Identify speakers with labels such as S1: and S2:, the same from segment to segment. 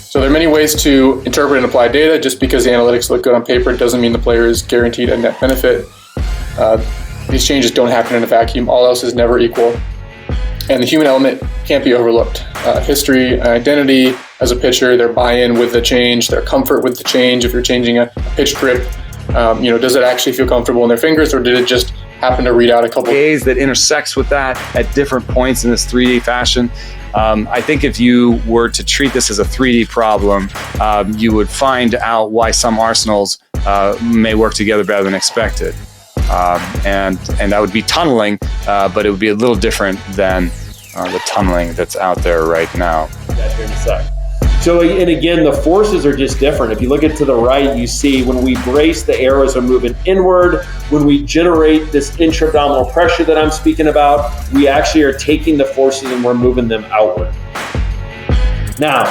S1: So there are many ways to interpret and apply data. Just because the analytics look good on paper doesn't mean the player is guaranteed a net benefit. These changes don't happen in a vacuum. All else is never equal. And the human element can't be overlooked. History, identity as a pitcher, their buy-in with the change, their comfort with the change. If you're changing a pitch grip, does it actually feel comfortable in their fingers, or did it just happen to read out a couple
S2: A's that intersects with that at different points in this 3D fashion? I think if you were to treat this as a 3D problem, you would find out why some arsenals may work together better than expected. And that would be tunneling, but it would be a little different than the tunneling that's out there right now.
S3: That here in a sec. So, and again, the forces are just different. If you look at to the right, you see when we brace, the arrows are moving inward. When we generate this intra-abdominal pressure that I'm speaking about, we actually are taking the forces and we're moving them outward. Now,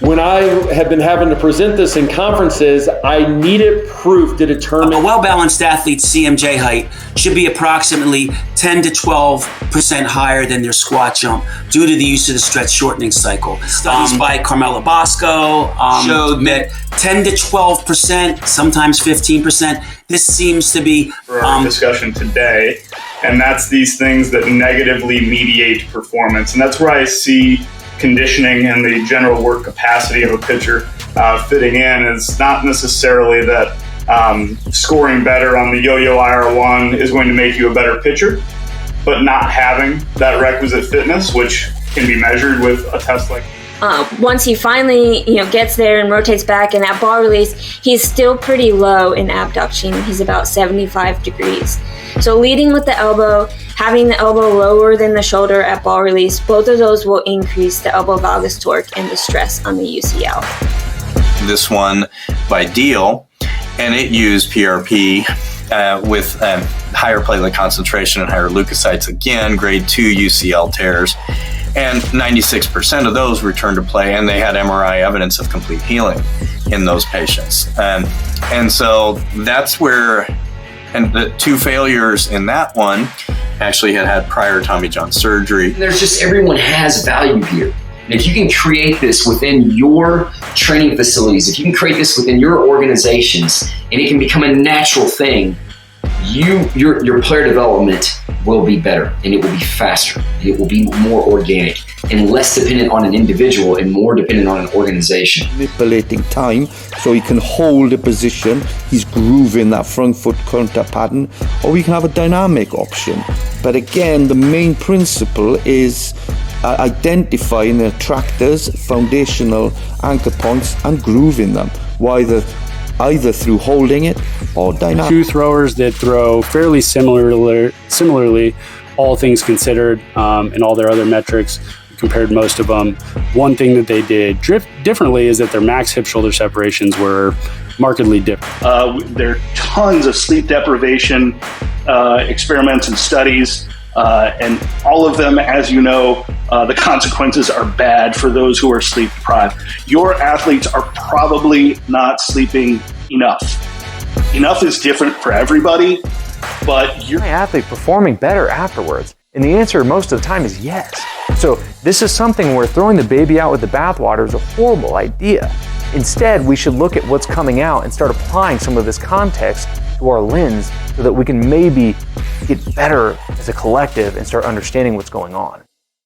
S3: when I have been having to present this in conferences, I needed proof to determine.
S4: A well-balanced athlete's CMJ height should be approximately 10 to 12% higher than their squat jump due to the use of the stretch shortening cycle. Studies by Carmelo Bosco showed that 10 to 12%, sometimes 15%. This seems to be
S5: for our discussion today, and that's these things that negatively mediate performance, and that's where I see conditioning and the general work capacity of a pitcher fitting in. Is not necessarily that scoring better on the yo-yo IR1 is going to make you a better pitcher, but not having that requisite fitness, which can be measured with a test like
S6: once he finally gets there and rotates back, and at ball release, he's still pretty low in abduction. He's about 75 degrees. So leading with the elbow, having the elbow lower than the shoulder at ball release, both of those will increase the elbow valgus torque and the stress on the UCL.
S7: This one by Deal, and it used PRP with higher platelet concentration and higher leukocytes, again, grade 2 UCL tears. And 96% of those returned to play, and they had MRI evidence of complete healing in those patients. And so that's where, and the 2 failures in that one actually had prior Tommy John surgery.
S8: There's just, everyone has value here. And if you can create this within your training facilities, if you can create this within your organizations, and it can become a natural thing, your player development will be better, and it will be faster, and it will be more organic and less dependent on an individual and more dependent on an organization.
S9: Manipulating time so he can hold a position, he's grooving that front foot counter pattern, or we can have a dynamic option. But again, the main principle is identifying the attractors, foundational anchor points, and grooving them, either through holding it or dynamic.
S10: 2 throwers that throw fairly similarly, all things considered, and all their other metrics, compared most of them. One thing that they did differently is that their max hip-shoulder separations were markedly different.
S11: There are tons of sleep deprivation experiments and studies, and all of them, as you know, the consequences are bad for those who are sleep deprived. Your athletes are probably not sleeping enough. Enough is different for everybody, but
S12: my athlete performing better afterwards? And the answer most of the time is yes. So this is something where throwing the baby out with the bathwater is a horrible idea. Instead, we should look at what's coming out and start applying some of this context to our lens so that we can maybe get better as a collective and start understanding what's going on.